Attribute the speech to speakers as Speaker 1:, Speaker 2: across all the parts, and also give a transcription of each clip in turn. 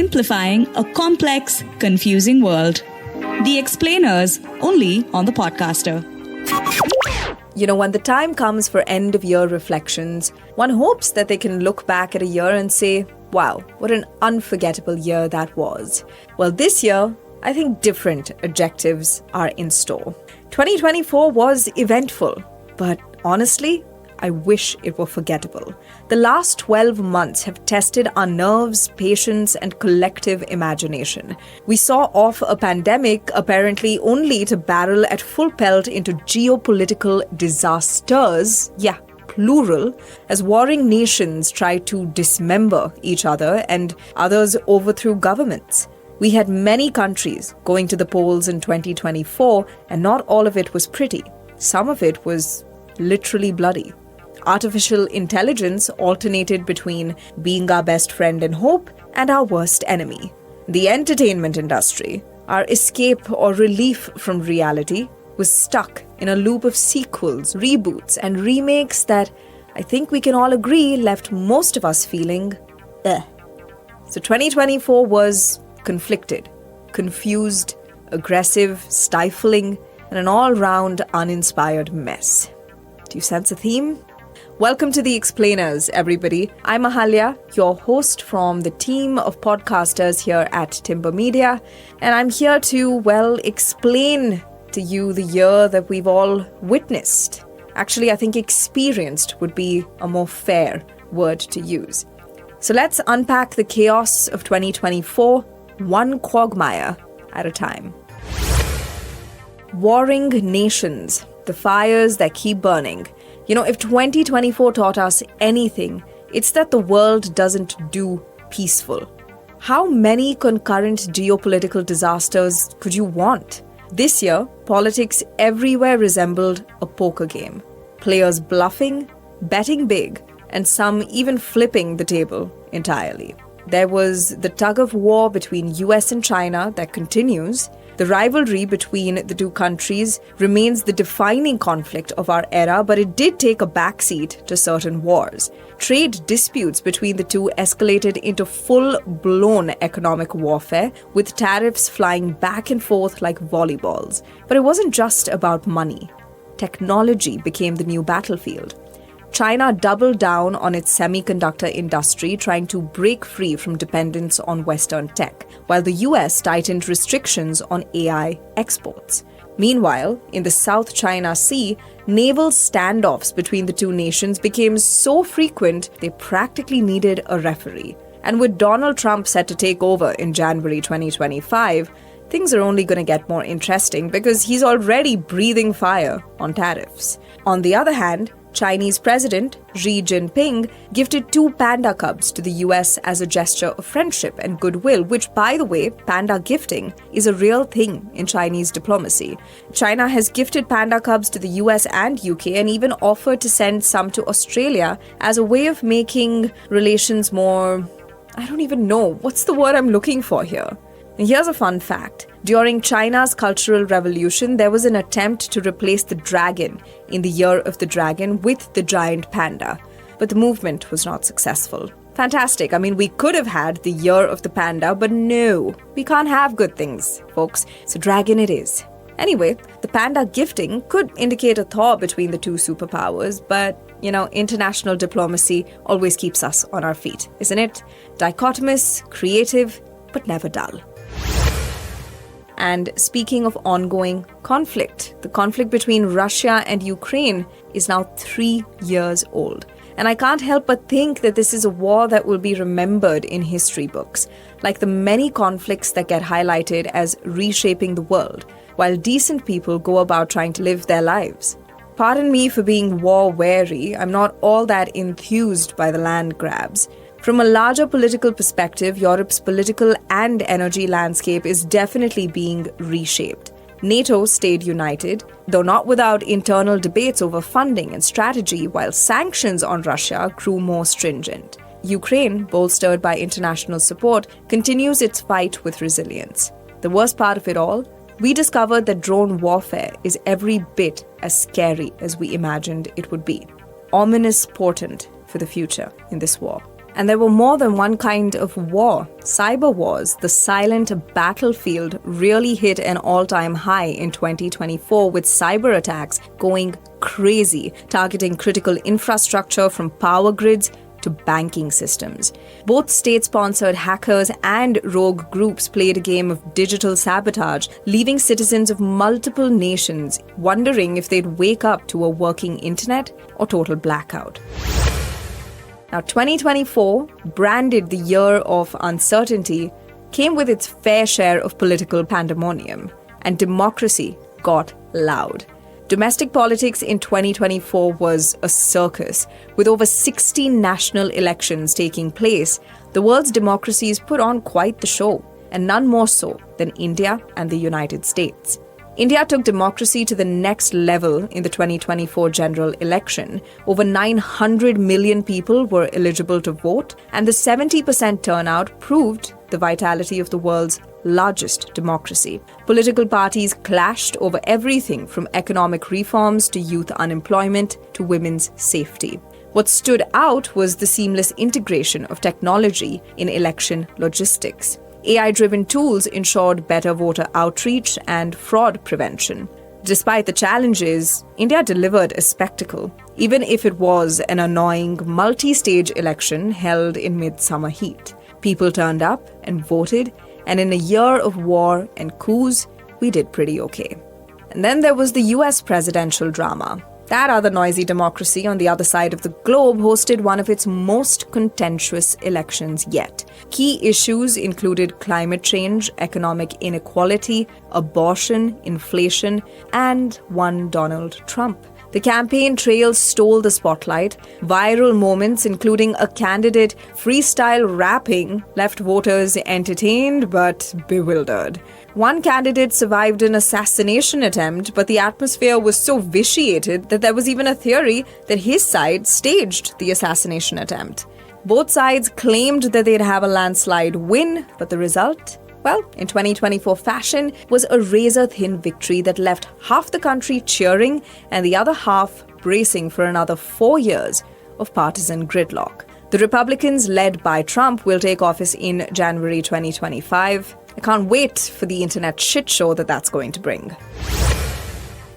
Speaker 1: simplifying a complex, confusing world. The Explainers, only on the Podcaster.
Speaker 2: When the time comes for end-of-year reflections, one hopes that they can look back at a year and say, wow, what an unforgettable year that was. Well, this year, I think different adjectives are in store. 2024 was eventful, but honestly, I wish it were forgettable. The last 12 months have tested our nerves, patience, and collective imagination. We saw off a pandemic apparently only to barrel at full pelt into geopolitical disasters, plural, as warring nations tried to dismember each other and others overthrew governments. We had many countries going to the polls in 2024, and not all of it was pretty. Some of it was literally bloody. Artificial intelligence alternated between being our best friend and hope and our worst enemy. The entertainment industry, our escape or relief from reality, was stuck in a loop of sequels, reboots, and remakes that I think we can all agree left most of us feeling eh. So 2024 was conflicted, confused, aggressive, stifling, and an all-round uninspired mess. Do you sense a theme? Welcome to The Explainers, everybody. I'm Ahalya, your host from the team of podcasters here at Timber Media, and I'm here to, explain to you the year that we've all witnessed. Actually, I think experienced would be a more fair word to use. So let's unpack the chaos of 2024, one quagmire at a time. Warring nations, the fires that keep burning. If 2024 taught us anything, it's that the world doesn't do peaceful. How many concurrent geopolitical disasters could you want? This year, politics everywhere resembled a poker game. Players bluffing, betting big, and some even flipping the table entirely. There was the tug-of-war between US and China that continues. The rivalry between the two countries remains the defining conflict of our era, but it did take a backseat to certain wars. Trade disputes between the two escalated into full-blown economic warfare, with tariffs flying back and forth like volleyballs. But it wasn't just about money. Technology became the new battlefield. China doubled down on its semiconductor industry, trying to break free from dependence on Western tech, while the US tightened restrictions on AI exports. Meanwhile, in the South China Sea, naval standoffs between the two nations became so frequent they practically needed a referee. And with Donald Trump set to take over in January 2025, things are only going to get more interesting because he's already breathing fire on tariffs. On the other hand, Chinese President Xi Jinping gifted 2 panda cubs to the US as a gesture of friendship and goodwill, which, by the way, panda gifting is a real thing in Chinese diplomacy. China has gifted panda cubs to the US and UK and even offered to send some to Australia as a way of making relations more... I don't even know. What's the word I'm looking for here? And here's a fun fact. During China's Cultural Revolution, there was an attempt to replace the dragon in the Year of the Dragon with the giant panda. But the movement was not successful. Fantastic. We could have had the Year of the Panda, but no, we can't have good things, folks. So dragon it is. Anyway, the panda gifting could indicate a thaw between the two superpowers, but, international diplomacy always keeps us on our feet, isn't it? Dichotomous, creative, but never dull. And speaking of ongoing conflict, the conflict between Russia and Ukraine is now 3 years old. And I can't help but think that this is a war that will be remembered in history books, like the many conflicts that get highlighted as reshaping the world, while decent people go about trying to live their lives. Pardon me for being war-weary, I'm not all that enthused by the land grabs. From a larger political perspective, Europe's political and energy landscape is definitely being reshaped. NATO stayed united, though not without internal debates over funding and strategy, while sanctions on Russia grew more stringent. Ukraine, bolstered by international support, continues its fight with resilience. The worst part of it all? We discovered that drone warfare is every bit as scary as we imagined it would be. Ominous portent for the future in this war. And there were more than one kind of war. Cyber wars, the silent battlefield, really hit an all-time high in 2024 with cyber attacks going crazy, targeting critical infrastructure from power grids to banking systems. Both state-sponsored hackers and rogue groups played a game of digital sabotage, leaving citizens of multiple nations wondering if they'd wake up to a working internet or total blackout. Now, 2024, branded the year of uncertainty, came with its fair share of political pandemonium, and democracy got loud. Domestic politics in 2024 was a circus. With over 60 national elections taking place, the world's democracies put on quite the show, and none more so than India and the United States. India took democracy to the next level in the 2024 general election. Over 900 million people were eligible to vote, and the 70% turnout proved the vitality of the world's largest democracy. Political parties clashed over everything from economic reforms to youth unemployment to women's safety. What stood out was the seamless integration of technology in election logistics. AI-driven tools ensured better voter outreach and fraud prevention. Despite the challenges, India delivered a spectacle, even if it was an annoying multi-stage election held in midsummer heat. People turned up and voted, and in a year of war and coups, we did pretty okay. And then there was the US presidential drama. That other noisy democracy on the other side of the globe hosted one of its most contentious elections yet. Key issues included climate change, economic inequality, abortion, inflation, and one Donald Trump. The campaign trail stole the spotlight. Viral moments, including a candidate freestyle rapping, left voters entertained but bewildered. One candidate survived an assassination attempt, but the atmosphere was so vitiated that there was even a theory that his side staged the assassination attempt. Both sides claimed that they'd have a landslide win, but the result? Well, in 2024 fashion, was a razor-thin victory that left half the country cheering and the other half bracing for another 4 years of partisan gridlock. The Republicans, led by Trump, will take office in January 2025. I can't wait for the internet shit show that's going to bring.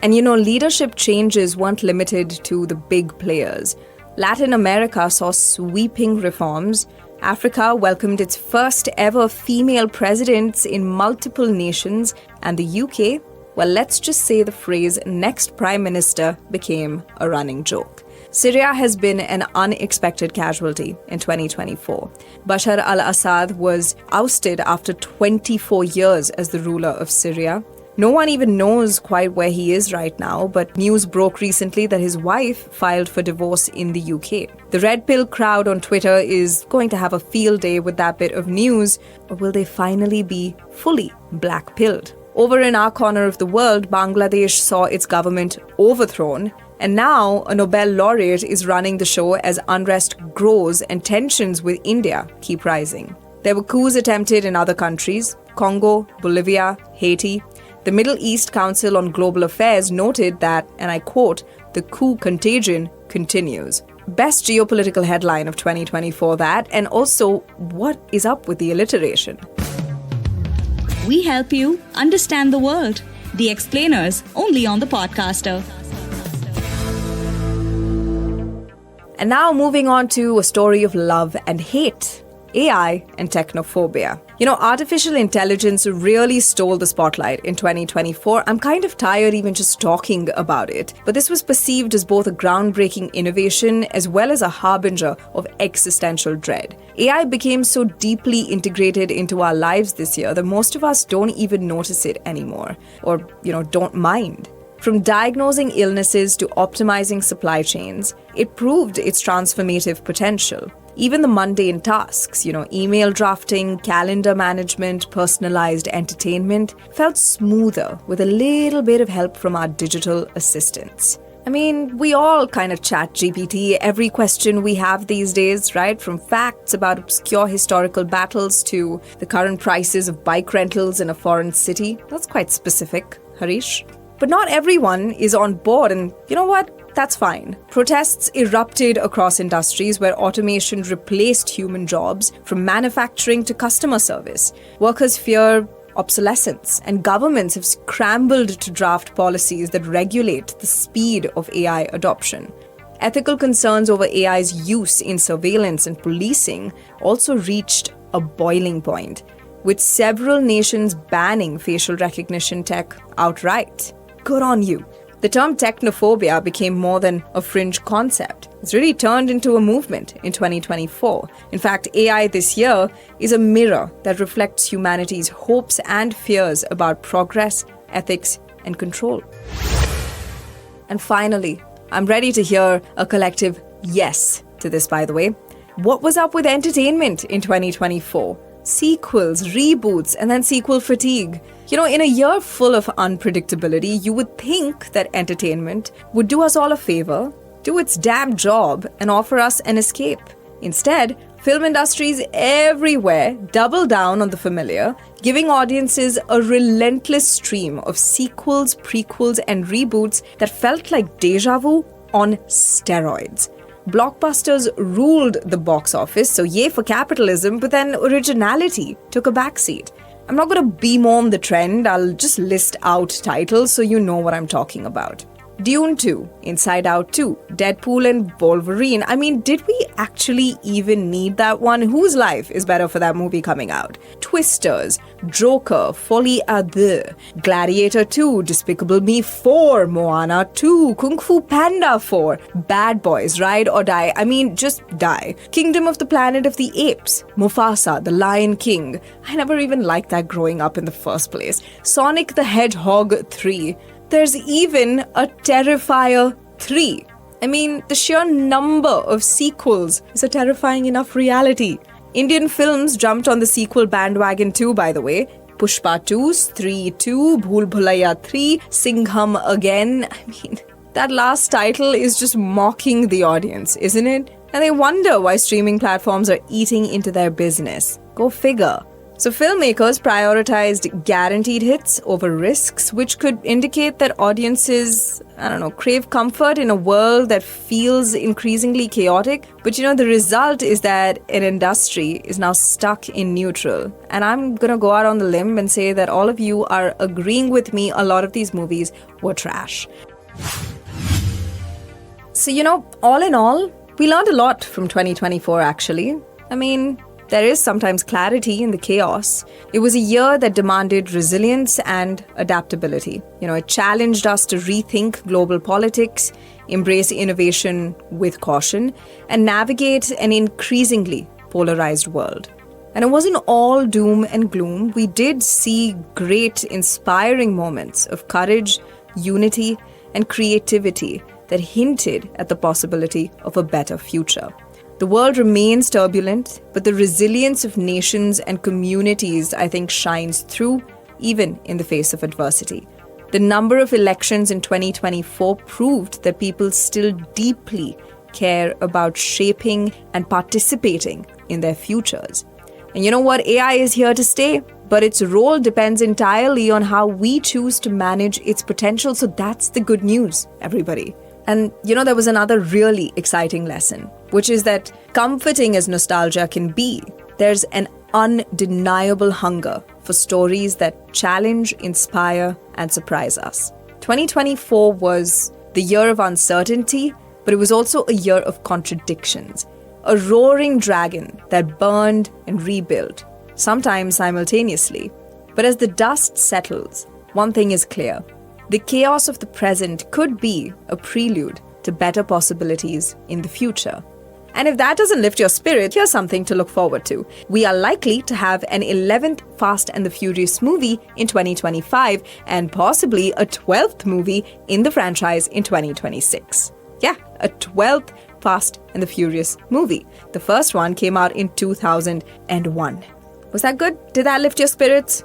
Speaker 2: And leadership changes weren't limited to the big players. Latin America saw sweeping reforms. Africa welcomed its first ever female presidents in multiple nations, and the UK, well, let's just say the phrase next prime minister became a running joke. Syria has been an unexpected casualty in 2024. Bashar al-Assad was ousted after 24 years as the ruler of Syria. No one even knows quite where he is right now, but news broke recently that his wife filed for divorce in the UK. The red pill crowd on Twitter is going to have a field day with that bit of news, or will they finally be fully black-pilled? Over in our corner of the world, Bangladesh saw its government overthrown, and now a Nobel laureate is running the show as unrest grows and tensions with India keep rising. There were coups attempted in other countries: Congo, Bolivia, Haiti. The Middle East Council on Global Affairs noted that, and I quote, "the coup contagion continues." Best geopolitical headline of 2024 that, and also, what is up with the alliteration?
Speaker 1: We help you understand the world. The Explainers, only on the Podcaster.
Speaker 2: And now moving on to a story of love and hate. AI and technophobia. Artificial intelligence really stole the spotlight in 2024. I'm kind of tired even just talking about it. But this was perceived as both a groundbreaking innovation as well as a harbinger of existential dread. AI became so deeply integrated into our lives this year that most of us don't even notice it anymore. Or, don't mind. From diagnosing illnesses to optimizing supply chains, it proved its transformative potential. Even the mundane tasks, email drafting, calendar management, personalized entertainment, felt smoother with a little bit of help from our digital assistants. I mean, we all kind of chat GPT every question we have these days, right? From facts about obscure historical battles to the current prices of bike rentals in a foreign city. That's quite specific, Harish. But not everyone is on board, and you know what? that's fine. Protests erupted across industries where automation replaced human jobs, from manufacturing to customer service. Workers fear obsolescence, and governments have scrambled to draft policies that regulate the speed of AI adoption. Ethical concerns over AI's use in surveillance and policing also reached a boiling point, with several nations banning facial recognition tech outright. Good on you. The term technophobia became more than a fringe concept. It's really turned into a movement in 2024. In fact, AI this year is a mirror that reflects humanity's hopes and fears about progress, ethics, and control. And finally, I'm ready to hear a collective yes to this, by the way. What was up with entertainment in 2024? Sequels, reboots, and then sequel fatigue. In a year full of unpredictability, you would think that entertainment would do us all a favor, do its damn job, and offer us an escape. Instead, film industries everywhere double down on the familiar, giving audiences a relentless stream of sequels, prequels, and reboots that felt like deja vu on steroids. Blockbusters ruled the box office, so yay for capitalism, but then originality took a backseat. I'm not going to bemoan the trend, I'll just list out titles so you know what I'm talking about. Dune 2, Inside Out 2, Deadpool and Wolverine. I mean, did we actually even need that one? Whose life is better for that movie coming out? Twisters, Joker, Folie à Deux, Gladiator 2, Despicable Me 4, Moana 2, Kung Fu Panda 4, Bad Boys, Ride or Die. I mean, just die. Kingdom of the Planet of the Apes, Mufasa, The Lion King. I never even liked that growing up in the first place. Sonic the Hedgehog 3. There's even a Terrifier 3. I mean, the sheer number of sequels is a terrifying enough reality. Indian films jumped on the sequel bandwagon too, by the way. Pushpa 2, Stree 2, Bhool Bhulaiya 3, Singham again. I mean, that last title is just mocking the audience, isn't it? And they wonder why streaming platforms are eating into their business. Go figure. So filmmakers prioritized guaranteed hits over risks, which could indicate that audiences, crave comfort in a world that feels increasingly chaotic. But the result is that an industry is now stuck in neutral. And I'm gonna go out on the limb and say that all of you are agreeing with me, a lot of these movies were trash. So, all in all, we learned a lot from 2024 actually. I mean, there is sometimes clarity in the chaos. It was a year that demanded resilience and adaptability. It challenged us to rethink global politics, embrace innovation with caution, and navigate an increasingly polarized world. And it wasn't all doom and gloom. We did see great, inspiring moments of courage, unity, and creativity that hinted at the possibility of a better future. The world remains turbulent, but the resilience of nations and communities, I think, shines through even in the face of adversity. The number of elections in 2024 proved that people still deeply care about shaping and participating in their futures. And you know what? AI is here to stay, but its role depends entirely on how we choose to manage its potential. So that's the good news, everybody. And there was another really exciting lesson, which is that comforting as nostalgia can be, there's an undeniable hunger for stories that challenge, inspire, and surprise us. 2024 was the year of uncertainty, but it was also a year of contradictions. A roaring dragon that burned and rebuilt, sometimes simultaneously. But as the dust settles, one thing is clear. The chaos of the present could be a prelude to better possibilities in the future. And if that doesn't lift your spirit, here's something to look forward to. We are likely to have an 11th Fast and the Furious movie in 2025 and possibly a 12th movie in the franchise in 2026. Yeah, a 12th Fast and the Furious movie. The first one came out in 2001. Was that good? Did that lift your spirits?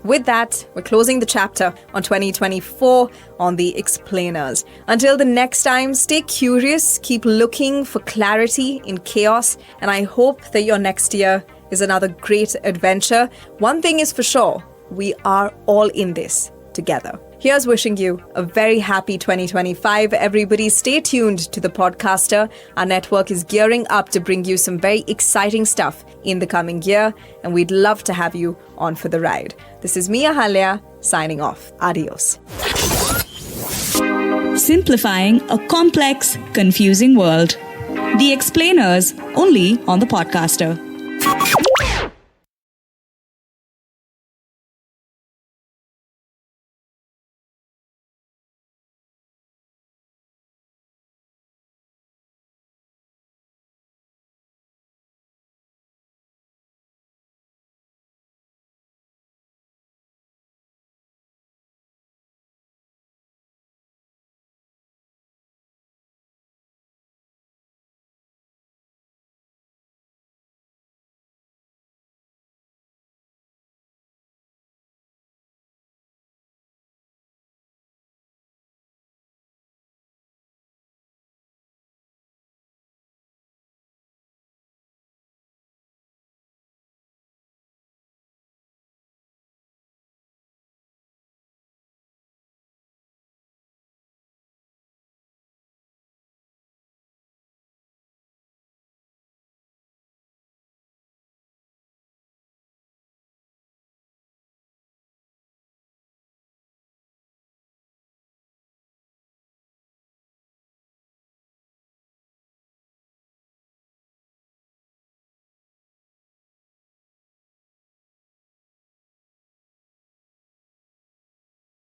Speaker 2: With that, we're closing the chapter on 2024 on The Explainers. Until the next time, stay curious, keep looking for clarity in chaos, and I hope that your next year is another great adventure. One thing is for sure, we are all in this together. Here's wishing you a very happy 2025. Everybody stay tuned to the podcaster. Our network is gearing up to bring you some very exciting stuff in the coming year, and we'd love to have you on for the ride. This is Mia Halya signing off. Adios.
Speaker 1: Simplifying a complex, confusing world. The Explainers, only on the podcaster.